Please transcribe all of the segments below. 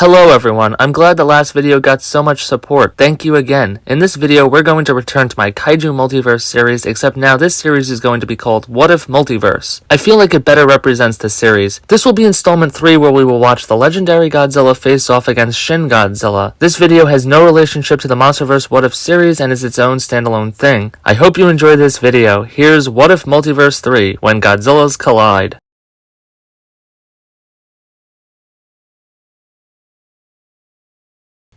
Hello everyone, I'm glad the last video got so much support. Thank you again. In this video, we're going to return to my Kaiju Multiverse series, except now this series is going to be called What If Multiverse. I feel like it better represents the series. This will be installment 3 where we will watch the Legendary Godzilla face off against Shin Godzilla. This video has no relationship to the Monsterverse What If series and is its own standalone thing. I hope you enjoy this video. Here's What If Multiverse 3, When Godzillas Collide.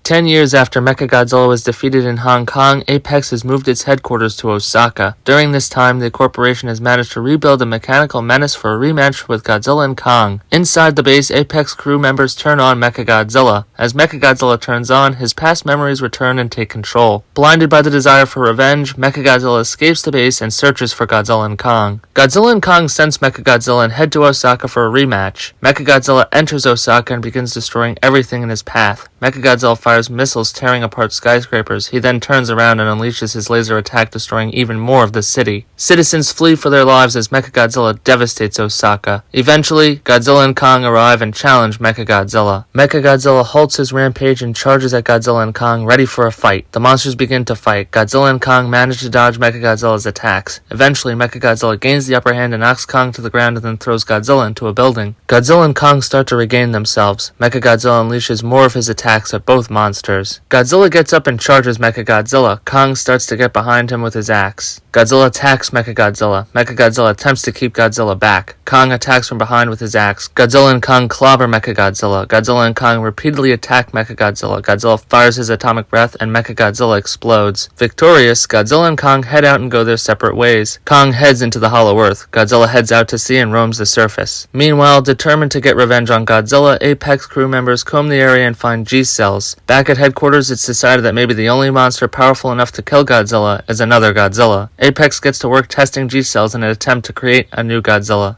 10 years after Mechagodzilla was defeated in Hong Kong, Apex has moved its headquarters to Osaka. During this time, the corporation has managed to rebuild a mechanical menace for a rematch with Godzilla and Kong. Inside the base, Apex crew members turn on Mechagodzilla. As Mechagodzilla turns on, his past memories return and take control. Blinded by the desire for revenge, Mechagodzilla escapes the base and searches for Godzilla and Kong. Godzilla and Kong sense Mechagodzilla and head to Osaka for a rematch. Mechagodzilla enters Osaka and begins destroying everything in his path. Mechagodzilla fires missiles tearing apart skyscrapers. He then turns around and unleashes his laser attack, destroying even more of the city. Citizens flee for their lives as Mechagodzilla devastates Osaka. Eventually, Godzilla and Kong arrive and challenge Mechagodzilla. Mechagodzilla halts his rampage and charges at Godzilla and Kong, ready for a fight. The monsters begin to fight. Godzilla and Kong manage to dodge Mechagodzilla's attacks. Eventually, Mechagodzilla gains the upper hand and knocks Kong to the ground and then throws Godzilla into a building. Godzilla and Kong start to regain themselves. Mechagodzilla unleashes more of his attacks at both monsters. Godzilla gets up and charges Mechagodzilla. Kong starts to get behind him with his axe. Godzilla attacks Mechagodzilla. Mechagodzilla attempts to keep Godzilla back. Kong attacks from behind with his axe. Godzilla and Kong clobber Mechagodzilla. Godzilla and Kong repeatedly attack Mechagodzilla. Godzilla fires his atomic breath and Mechagodzilla explodes. Victorious, Godzilla and Kong head out and go their separate ways. Kong heads into the Hollow Earth. Godzilla heads out to sea and roams the surface. Meanwhile, determined to get revenge on Godzilla, Apex crew members comb the area and find G-cells. Back at headquarters, it's decided that maybe the only monster powerful enough to kill Godzilla is another Godzilla. Apex gets to work testing G-cells in an attempt to create a new Godzilla.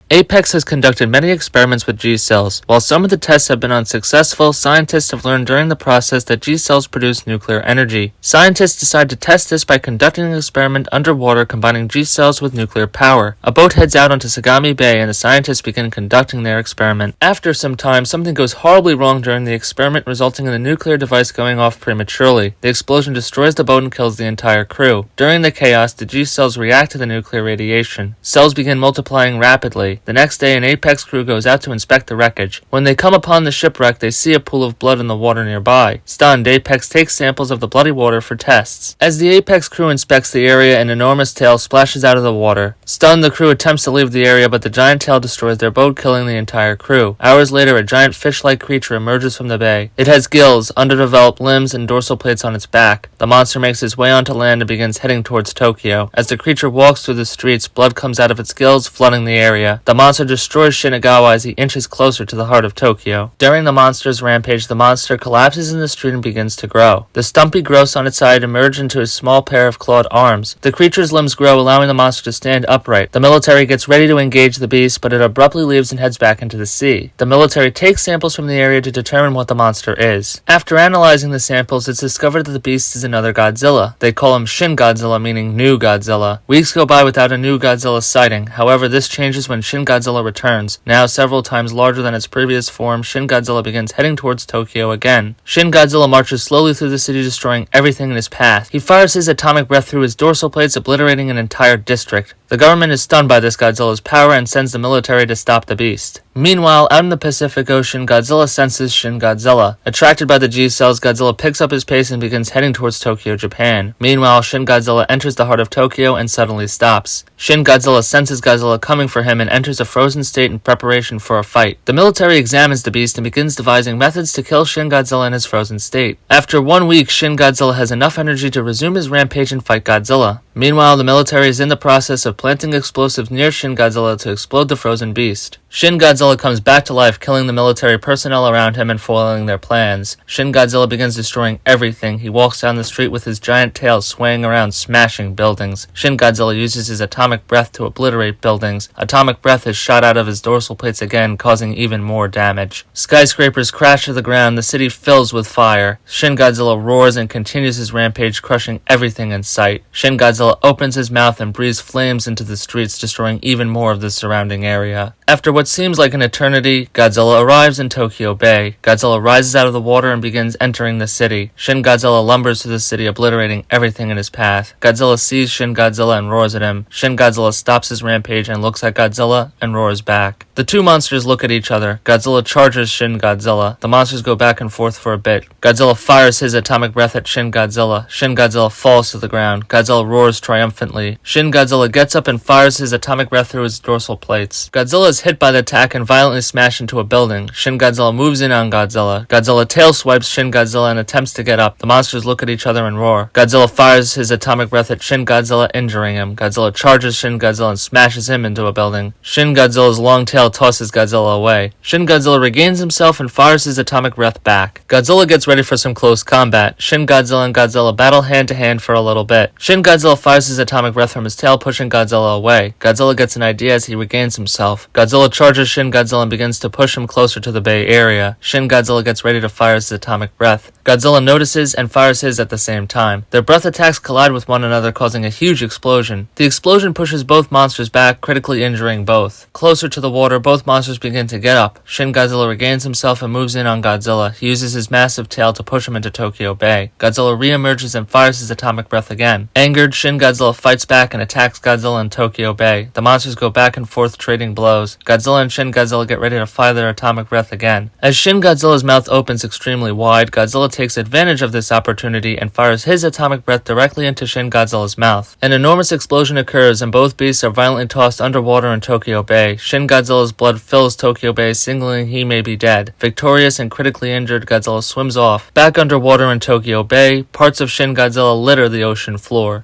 Apex has conducted many experiments with G-cells. While some of the tests have been unsuccessful, scientists have learned during the process that G-cells produce nuclear energy. Scientists decide to test this by conducting an experiment underwater combining G-cells with nuclear power. A boat heads out onto Sagami Bay and the scientists begin conducting their experiment. After some time, something goes horribly wrong during the experiment, resulting in the nuclear device going off prematurely. The explosion destroys the boat and kills the entire crew. During the chaos, the G-cells react to the nuclear radiation. Cells begin multiplying rapidly. The next day, an Apex crew goes out to inspect the wreckage. When they come upon the shipwreck, they see a pool of blood in the water nearby. Stunned, Apex takes samples of the bloody water for tests. As the Apex crew inspects the area, an enormous tail splashes out of the water. Stunned, the crew attempts to leave the area, but the giant tail destroys their boat, killing the entire crew. Hours later, a giant fish-like creature emerges from the bay. It has gills, underdeveloped limbs, and dorsal plates on its back. The monster makes its way onto land and begins heading towards Tokyo. As the creature walks through the streets, blood comes out of its gills, flooding the area. The monster destroys Shinagawa as he inches closer to the heart of Tokyo. During the monster's rampage, the monster collapses in the street and begins to grow. The stumpy growths on its side emerge into a small pair of clawed arms. The creature's limbs grow, allowing the monster to stand upright. The military gets ready to engage the beast, but it abruptly leaves and heads back into the sea. The military takes samples from the area to determine what the monster is. After analyzing the samples, it's discovered that the beast is another Godzilla. They call him Shin Godzilla, meaning New Godzilla. Weeks go by without a new Godzilla sighting. However, this changes when Shin Godzilla returns. Now several times larger than its previous form, Shin Godzilla begins heading towards Tokyo again. Shin Godzilla marches slowly through the city, destroying everything in his path. He fires his atomic breath through his dorsal plates, obliterating an entire district. The government is stunned by this Godzilla's power and sends the military to stop the beast. Meanwhile, out in the Pacific Ocean, Godzilla senses Shin Godzilla. Attracted by the G-cells, Godzilla picks up his pace and begins heading towards Tokyo, Japan. Meanwhile, Shin Godzilla enters the heart of Tokyo and suddenly stops. Shin Godzilla senses Godzilla coming for him and enters a frozen state in preparation for a fight. The military examines the beast and begins devising methods to kill Shin Godzilla in his frozen state. After 1 week, Shin Godzilla has enough energy to resume his rampage and fight Godzilla. Meanwhile, the military is in the process of planting explosives near Shin Godzilla to explode the frozen beast. Shin Godzilla comes back to life, killing the military personnel around him and foiling their plans. Shin Godzilla begins destroying everything. He walks down the street with his giant tail swaying around, smashing buildings. Shin Godzilla uses his atomic breath to obliterate buildings. Atomic breath is shot out of his dorsal plates again, causing even more damage. Skyscrapers crash to the ground. The city fills with fire. Shin Godzilla roars and continues his rampage, crushing everything in sight. Shin Godzilla Godzilla opens his mouth and breathes flames into the streets, destroying even more of the surrounding area. After what seems like an eternity, Godzilla arrives in Tokyo Bay. Godzilla rises out of the water and begins entering the city. Shin Godzilla lumbers through the city, obliterating everything in his path. Godzilla sees Shin Godzilla and roars at him. Shin Godzilla stops his rampage and looks at Godzilla and roars back. The two monsters look at each other. Godzilla charges Shin Godzilla. The monsters go back and forth for a bit. Godzilla fires his atomic breath at Shin Godzilla. Shin Godzilla falls to the ground. Godzilla roars triumphantly. Shin Godzilla gets up and fires his atomic breath through his dorsal plates. Godzilla is hit by the attack and violently smashed into a building. Shin Godzilla moves in on Godzilla. Godzilla tail swipes Shin Godzilla and attempts to get up. The monsters look at each other and roar. Godzilla fires his atomic breath at Shin Godzilla, injuring him. Godzilla charges Shin Godzilla and smashes him into a building. Shin Godzilla's long tail tosses Godzilla away. Shin Godzilla regains himself and fires his atomic breath back. Godzilla gets ready for some close combat. Shin Godzilla and Godzilla battle hand to hand for a little bit. Shin Godzilla fires his atomic breath from his tail, pushing Godzilla away. Godzilla gets an idea as he regains himself. Godzilla charges Shin Godzilla and begins to push him closer to the Bay Area. Shin Godzilla gets ready to fire his atomic breath. Godzilla notices and fires his at the same time. Their breath attacks collide with one another, causing a huge explosion. The explosion pushes both monsters back, critically injuring both. Closer to the water, both monsters begin to get up. Shin Godzilla regains himself and moves in on Godzilla. He uses his massive tail to push him into Tokyo Bay. Godzilla re-emerges and fires his atomic breath again. Angered, Shin Godzilla fights back and attacks Godzilla in Tokyo Bay. The monsters go back and forth trading blows. Godzilla and Shin Godzilla get ready to fire their atomic breath again. As Shin Godzilla's mouth opens extremely wide, Godzilla takes advantage of this opportunity and fires his atomic breath directly into Shin Godzilla's mouth. An enormous explosion occurs and both beasts are violently tossed underwater in Tokyo Bay. Shin Godzilla's blood fills Tokyo Bay, signaling he may be dead. Victorious and critically injured, Godzilla swims off. Back underwater in Tokyo Bay, parts of Shin Godzilla litter the ocean floor.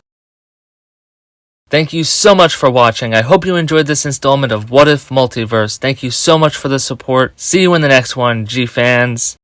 Thank you so much for watching. I hope you enjoyed this installment of What If Multiverse. Thank you so much for the support. See you in the next one, G-fans.